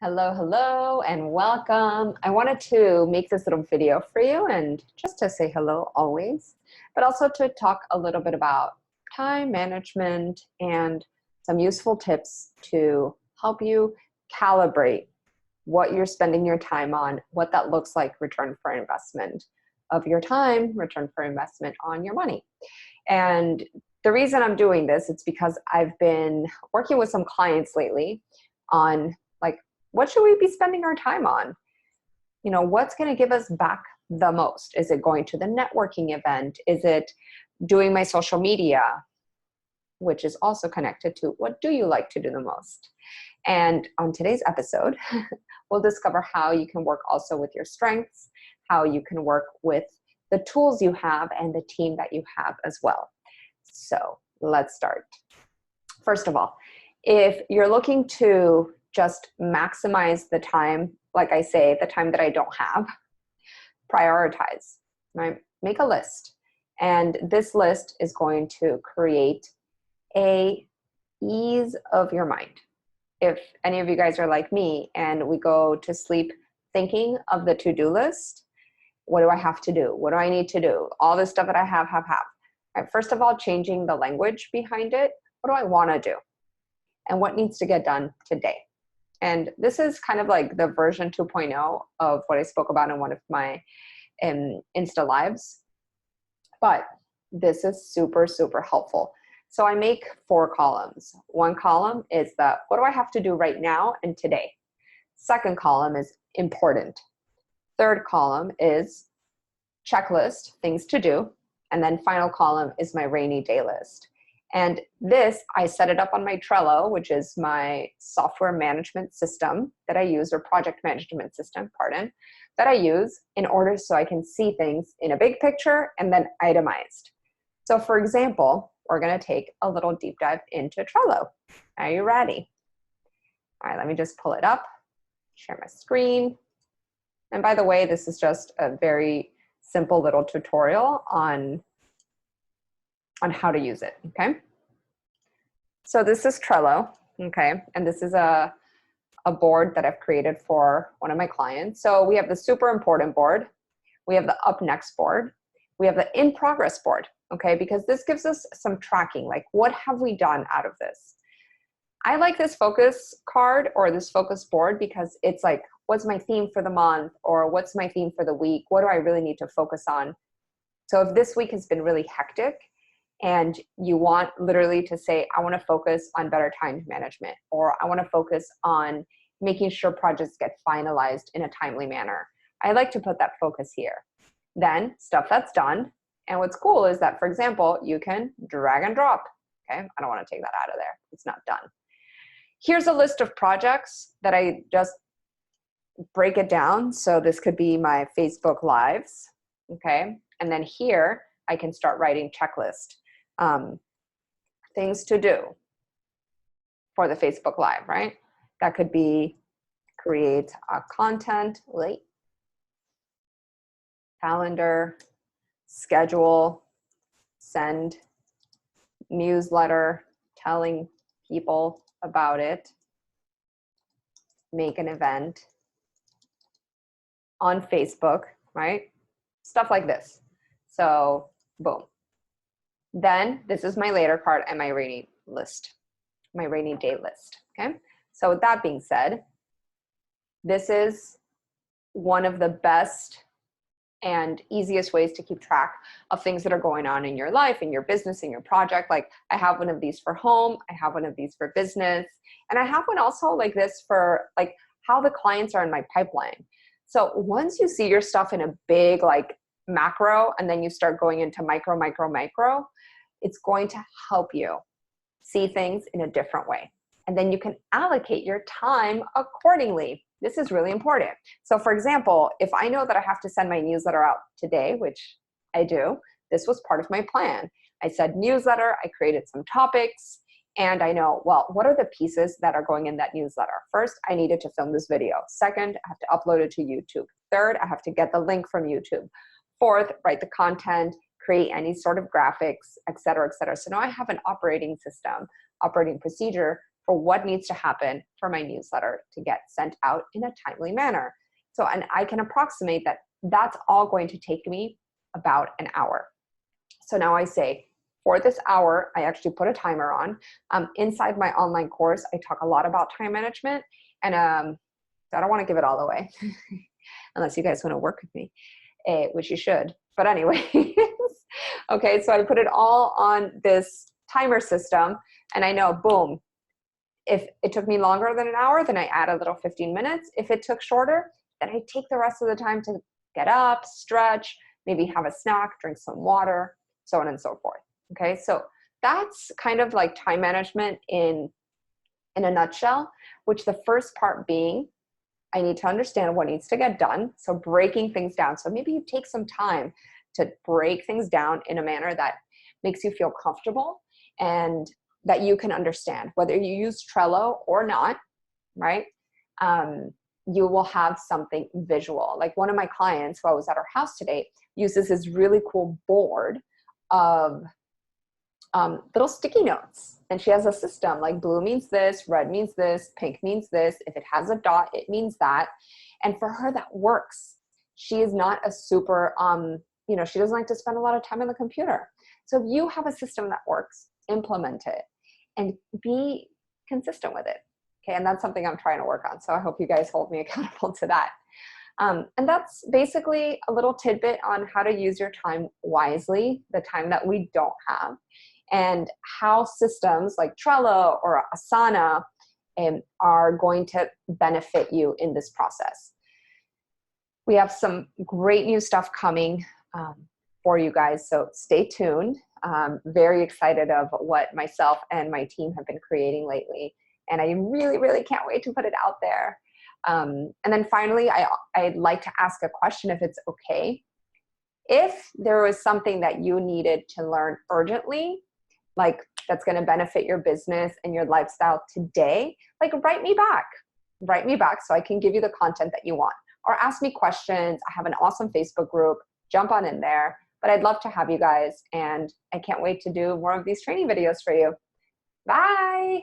Hello, hello, and welcome. I wanted to make this little video for you and just to say hello always, but also to talk a little bit about time management and some useful tips to help you calibrate what you're spending your time on, what that looks like return for investment of your time, return for investment on your money. And the reason I'm doing this, it's because I've been working with some clients lately on what should we be spending our time on? You know, what's going to give us back the most? Is it going to the networking event? Is it doing my social media, which is also connected to what do you like to do the most? And on today's episode, we'll discover how you can work also with your strengths, how you can work with the tools you have and the team that you have as well. So let's start. First of all, if you're looking to just maximize the time, like I say, the time that I don't have, prioritize, right? Make a list. And this list is going to create a ease of your mind. If any of you guys are like me and we go to sleep thinking of the to-do list, what do I have to do? What do I need to do? All this stuff that I have. Right, first of all, changing the language behind it. What do I want to do? And what needs to get done today? And this is kind of like the version 2.0 of what I spoke about in one of my Insta Lives. But this is super, super helpful. So I make 4 columns. One column is what do I have to do right now and today? Second column is important. Third column is checklist, things to do. And then final column is my rainy day list. And this, I set it up on my Trello, which is my software management system that I use, or project management system, pardon, that I use in order so I can see things in a big picture and then itemized. So for example, we're gonna take a little deep dive into Trello. Are you ready? All right, let me just pull it up, share my screen. And by the way, this is just a very simple little tutorial on how to use it, okay? So this is Trello, okay? And this is a board that I've created for one of my clients. So we have the super important board. We have the up next board. We have the in progress board, okay? Because this gives us some tracking, like what have we done out of this? I like this focus card or this focus board because it's like, what's my theme for the month? Or what's my theme for the week? What do I really need to focus on? So if this week has been really hectic, and you want literally to say, I want to focus on better time management, or I want to focus on making sure projects get finalized in a timely manner. I like to put that focus here. Then stuff that's done. And what's cool is that, for example, you can drag and drop. Okay, I don't want to take that out of there. It's not done. Here's a list of projects that I just break it down. So this could be my Facebook Lives. Okay, and then here I can start writing checklist. Things to do for the Facebook Live, right? That could be create a content, calendar, schedule, send newsletter, telling people about it, make an event on Facebook, right? Stuff like this. So boom. Then this is my later card and my rainy list, my rainy day list, okay? So with that being said, this is one of the best and easiest ways to keep track of things that are going on in your life, in your business, in your project. Like I have one of these for home, I have one of these for business, and I have one also like this for like how the clients are in my pipeline. So once you see your stuff in a big like macro, and then you start going into micro, it's going to help you see things in a different way. And then you can allocate your time accordingly. This is really important. So for example, if I know that I have to send my newsletter out today, which I do, this was part of my plan. I said newsletter, I created some topics, and I know, well, what are the pieces that are going in that newsletter? First, I needed to film this video. Second, I have to upload it to YouTube. Third, I have to get the link from YouTube. Fourth, write the content, create any sort of graphics, et cetera, et cetera. So now I have an operating system, operating procedure for what needs to happen for my newsletter to get sent out in a timely manner. So, and I can approximate that that's all going to take me about an hour. So now I say, for this hour, I actually put a timer on. Inside my online course, I talk a lot about time management, and I don't want to give it all away, unless you guys want to work with me, which you should. But anyway, okay, so I put it all on this timer system, and I know, boom, if it took me longer than an hour, then I add a little 15 minutes. If it took shorter, then I take the rest of the time to get up, stretch, maybe have a snack, drink some water, so on and so forth. Okay, so that's kind of like time management in a nutshell, which the first part being, I need to understand what needs to get done. So breaking things down. So maybe you take some time to break things down in a manner that makes you feel comfortable and that you can understand. Whether you use Trello or not, right? You will have something visual. Like one of my clients who I was at her house today uses this really cool board of little sticky notes. And she has a system like blue means this, red means this, pink means this. If it has a dot, it means that. And for her, that works. She is not a super, she doesn't like to spend a lot of time on the computer. So if you have a system that works, implement it and be consistent with it. Okay, and that's something I'm trying to work on. So I hope you guys hold me accountable to that. And that's basically a little tidbit on how to use your time wisely, the time that we don't have, and how systems like Trello or Asana are going to benefit you in this process. We have some great new stuff coming for you guys, so stay tuned. Very excited of what myself and my team have been creating lately, and I really, really can't wait to put it out there. And then finally, I'd like to ask a question, if it's okay. If there was something that you needed to learn urgently, like that's going to benefit your business and your lifestyle today, like write me back so I can give you the content that you want, or ask me questions. I have an awesome Facebook group, jump on in there, but I'd love to have you guys, and I can't wait to do more of these training videos for you. Bye.